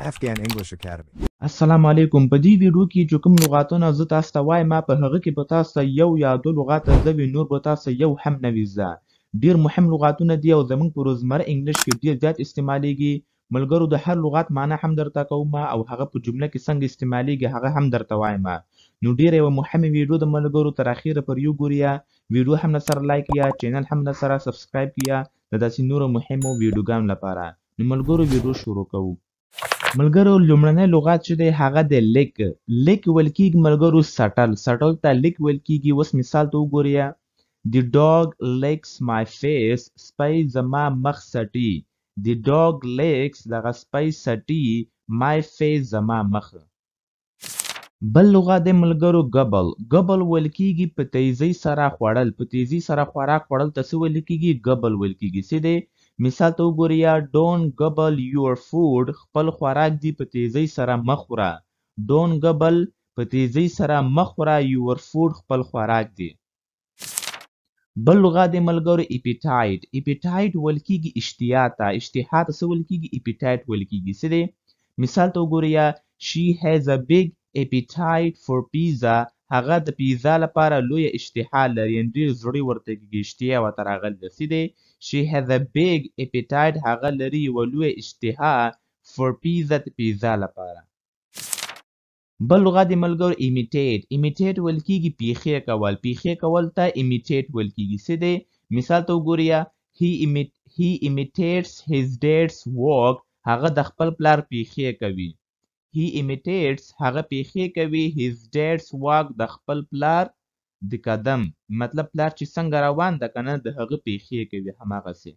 Afghan English Academy. السلام علیکم. په دې ویډیو کې چې کوم لغاتونه زه تاسو ته وایم په هغه کې به تاسو ته یو یا دوه لغات زده وي، نور به تاسو یو هم نه وي زده. ډېر مهم لغاتونه دي او زموږ په روزمره انګلیش کې ډېر زیات استعمالیږي. ملګرو د هر لغات معنی هم درته کوم او هغه په جمله کې څنګه استعمالیږي هغه هم درته وایم. نو ډېره یوه مهمه ویډیو د ملګرو تر اخیره پر وګورئ. ویډیو هم نه سره لایک یا چینل هم نه سره سبسکرایب کړئ د داسې نورو مهمو ویډیوګانو لپاره. نو ملګرو ویډیو شروع کوو. ملګرو لومړنی لغات چې دی هغه د لیک. لیک ویل کېږي ملګرو سټل. سټل ته لیک ویل کېږي. اوس مثال ته وګورئ. The dog licks my face. سپی زما مخ څټي. The dog licks دغه سپی څټي my face زما مخ. بل لغات دی ملګرو ګبل. ګبل ویل کېږي په تیزۍ سره خوړل. په تیزۍ سره خوراک خوړل ته څه ویل کېږي؟ ګبل ویل کېږي. څه دی؟ مثال ته وګورئ. Don't gobble your food. خپل خوراک دی په تیزۍ سره مه خوره. Don't gobble په تیزۍ سره مه خوره your food خپل خوراک دی. بل لغات دی ملګرو appetite. appetite ویل کېږي اشتها ته. اشتها ته څه ویل کېږي؟ appetite ویل کېږي. څه دی؟ مثال ته وګورئ. She has a big appetite for pizza. هغه د پیزا لپاره لویه اشتها لري. ډېر زړی ورته کېږي. اشتها ورته راغلې ده. څه دی؟ She has a big appetite. هغه لري یوه لویه اشتها for pizza د پیزا لپاره. بل لغت دی ملګرو imitate. imitate ویل کېږي پیښې کول. پیښې کول ته imitate ویل کېږي. څه دی؟ مثال ته وګورئ. He imitates his dad's walk. هغه د خپل پلار پیښې کوي. He imitates هغه پیښې کوي his dad's walk د خپل پلار د قدم. مطلب پلار چې څنګه روان ده که نه د هغه پیښې کوي هماغسې.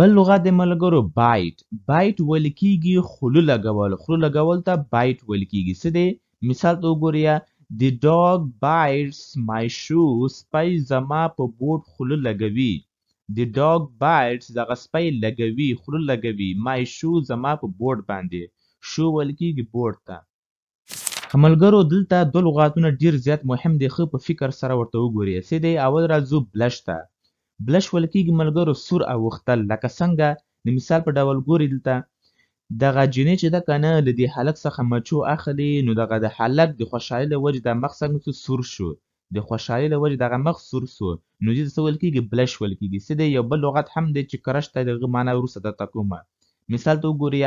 بل لغت دی ملګرو bite. bite ویل کېږي خوله لګول. خوله لګول ته bite ویل کېږي. څه دی؟ مثال ته وګورئ. The dog bites my shoe. سپی زما په بوټ خوله لګوي. The dog bites دغه سپی لګوي خوله لګوي my shoe زما په بوټ باندې. شو ویل کېږي بوټ ته. ملګرو دلته دوه لغاتونه ډېر زیات مهم دي. ښه په فکر سره ورته وګورئ. څه دی؟ اول راځو بلش ته. بلش ویل کېږي ملګرو سور اوښتل. لکه څنګه د مثال په ډول ګورئ دلته دغه جینۍ چې ده که نه له دې هلک څخه مچو اخلي نو دغه د هلک د خوشحالۍ له وجې دا مخ څنګه سور شو. د خوشحالۍ له وجې دغه مخ سور سو نو دې ته څه ویل کېږي؟ بلش ویل کېږي. څه دی؟ یو بل لغت هم دی چې کرش ته د هغه معنا وروسته درته کومه. مثال ته وګورئ.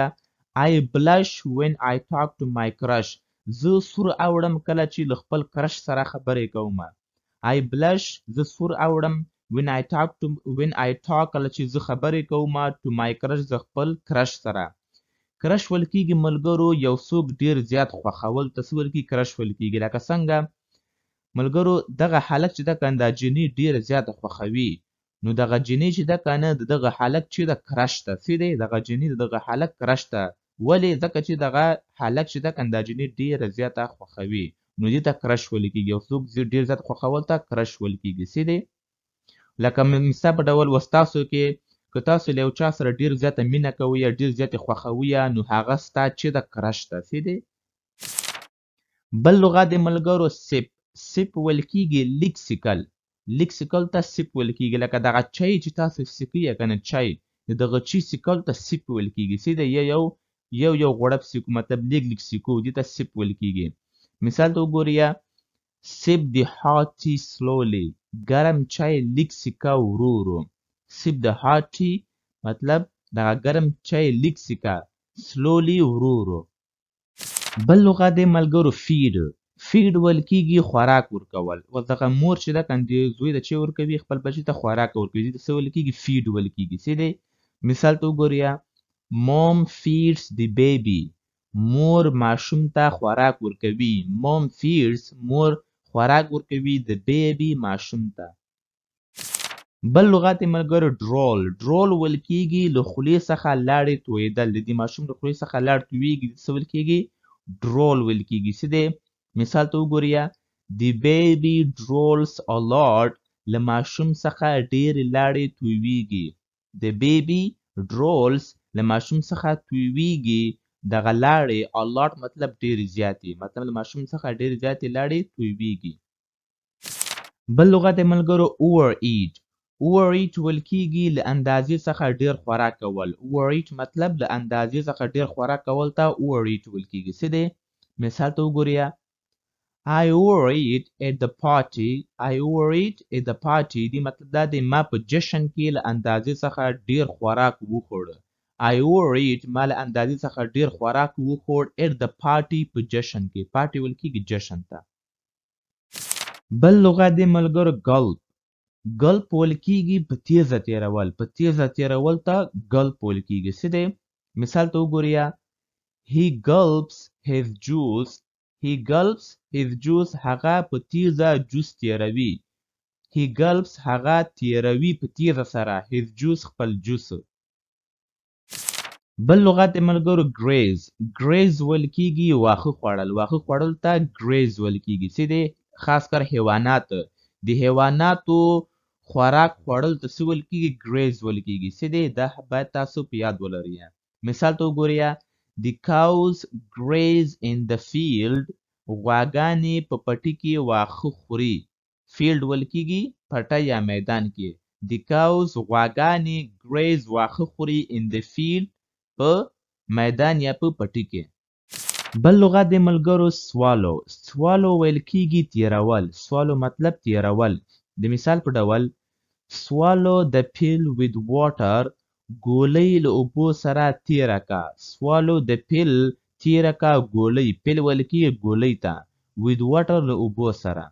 I blush when I talk to my crush. زه سور اوړم کله چې له خپل کرش سره خبرې کوم. I blush زه سور اوړم when I talk کله چې زه خبرې کوم to my crush زه خپل کرش سره. کرش ویل کېږي ملګرو یو څوک ډېر زیات خوښول ته څه ویل کېږي؟ کرش ویل کېږي. لکه څنګه ملګرو دغه هلک چې ده که نه دا جینۍ ډېره زیاته خوښوي نو دغه جینۍ چې ده که نه د دغه هلک چې ده کرش ته. څه دی؟ دغه جینۍ د دغه هلک کرش ته. ولې؟ ځکه چې دغه هلک چې ده که نه دا جینۍ ډېره زیاته خوښوي نو دې ته کرش ویل کېږي. یو څوک ډېر زیات خوښول ته کرش ویل کېږي. څه دی؟ لکه مثال په ډول اوس تاسو کې که تاسو له یو چا سره ډېر زیاته مینه کوئ یا ډېر زیاتې خوښوئ نو هغه ستا چې ده کرش ته. څه دی؟ بل لغت دی ملګرو سپ. سپ ویل کېږي لیک څښل. لیک څښل ته سپ ویل کېږي. لکه دغه چای چې تاسو څښئ که نه چای د دغه چای څښل ته سپ ویل کېږي. څه دی؟ یو غوړپ څښو مطلب لیک څښو دې ته سپ ویل کېږي. مثال ته وګورئ. Sip the hot tea slowly. ګرم چای لیک څښه ورو ورو. Sip the hot tea مطلب دغه ګرم چای لیک څښه slowly ورو ورو. بل لغت دی ملګرو feed. feed ویل کېږي خوراک ورکول. اوس دغه مور چې ده که نه زوی د چې ورکوي خپل بچي ته خوراک ورکوي دې ته څه ویل کېږي؟ feed ویل کېږي. څه دی؟ مثال ته وګورئ. Mom feeds the baby. مور ماشوم ته خوراک ورکوي. Mom feeds مور خوراک ورکوي د baby ماشوم ته. بل لغت یې ملګرو droll. droll ویل کېږي له خولې څخه لاړې تویېدل. د دې ماشوم له خولې څخه لاړې تویېږي څه ویل کېږي؟ droll ویل کېږي. څه دی؟ مثال ته وګورئ. The baby drools a lot. له ماشوم څخه ډېرې لاړې تویېږي. The baby drools له ماشوم څخه تویېږي دغه لاړې a lot مطلب ډېرې زیاتې. مطلب له ماشوم څخه ډېرې زیاتې لاړې تویېږي. بل لغت یې ملګرو overeat. overeat ویل کیږي له اندازې څخه ډیر خوراک کول. overeat مطلب له اندازې څخه ډیر خوراک کول ته overeat ویل کیږي. څه دی؟ مثال ته وګورئ. I overeat at the party. I overeat at the party دی مطلب دا دی ما په جشن کې له اندازې څخه ډیر خوراک وخوړ. I overeat ما له اندازې څخه ډیر خوراک وخوړ at the party په جشن کې. party ویل کیږي جشن ته. بل لغت دی ملګرو gulp. gulp ویل کیږي په تیزه تیرول. په تیزه تیرول ته gulp ویل کیږي. څه دی؟ مثال ته وګورئ. He gulps his juice. He gulps his juice هغه په تیزه جوس تیروي. He gulps هغه تیروي په تیزه سره. His juice خپل جوس. بل لغت د ملګرو graze. graze ویل کیږي واښه خوړل. واښه خوړل ته graze ویل کیږي. څه دی؟ خاص کر حیوانات. د حیواناتو خوراک خوړل ته څه ویل کیږي؟ graze ویل کیږي. څه دی؟ دا باید تاسو په یاد ولرئ. مثال ته وګورئ. The cows graze in the field. غواګانې په پټي کې واښه خوري. field ویل کیږي پټی یا میدان کې. The cows غواګانې graze واښه خوري in the field په میدان یا په پټي کې. بل لغت د ملګرو swallow. swallow ویل کیږي تیرول. swallow مطلب تیرول. د مثال په ډول swallow the pill with water. ګولۍ له اوبو سره تیره کا. swallow the pill تیره کا ګولۍ. pill ویل کیږي ګولۍ ته. with water له اوبو سره.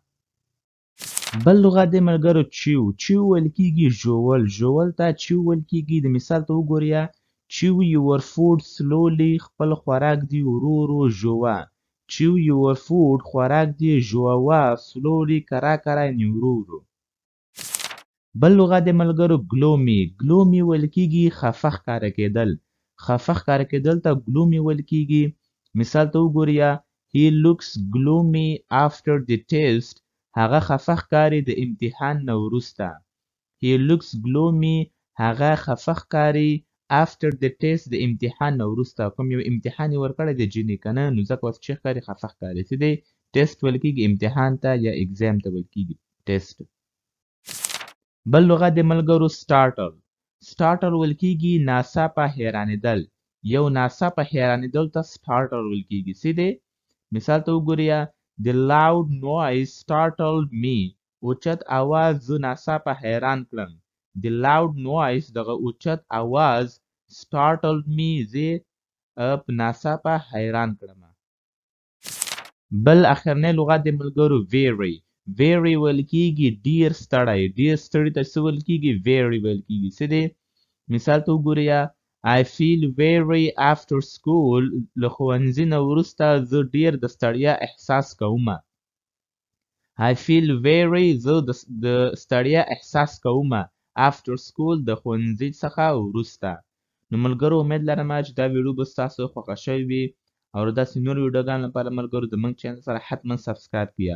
بل لغت د ملګرو chew. chew ویل کیږي ژوول. ژوول ته chew ویل کیږي. د مثال ته وګورئ. chew your food slowly. خپل خوراک دی ورو ورو ژوه. chew your food خوراک دی ژووه. slowly کرا کرا یعنې ورو ورو. بل لغت د ملګرو gloomy. gloomy ویل کیږي خفه ښکاره کیدل. خفه ښکاره کیدل ته gloomy ویل کیږي. مثال ته وګورئ. He looks gloomy after the test. هغه خفه ښکاري د امتحان نه وروسته. He looks gloomy هغه خفه ښکاري after the test د امتحان نه وروسته. کوم یو امتحان یې ورکړی دی جیني که نه نو ځکه اوس چې ښکاري خفه ښکاري. څه دی؟ ټیسټ ویل کیږي امتحان ته یا ایګزام ته ویل کیږي ټیسټ. بل لغت د ملګرو startle. startle ویل کیږي ناڅاپه حیرانېدل. یو ناڅاپه حیرانېدل ته startle ویل کیږي. څه دی؟ مثال ته وګورئ. The loud noise startled me. اوچت आवाज زه ناڅاپه حیران کړم. The loud noise دغه اوچت आवाज startled me زه په ناڅاپه حیران کړم. بل اخرنی لغت د ملګرو very. very ویل کیږي ډیر ستړی. ډیر ستړي ته څه ویل کیږي؟ very ویل کیږي. څه دی؟ مثال ته وګورئ. I feel very after school. له ښوونځي نه وروسته زه ډیر د ستړیا احساس کوم. I feel very زه د ستړیا احساس کوم after school د ښوونځي څخه وروسته. نو ملګرو امید لرم چې دا ویډیو به ستاسو خوښه شوې وي او داسې نور ویډیوګانو لپاره ملګرو زموږ چینل سره حتما سبسکرایب کړئ.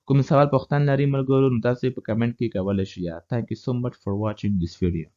کوم سوال پوښتنه لرئ ملګرو نو تاسو په کمنټ کې کولی شئ. Thank you so much for watching this video.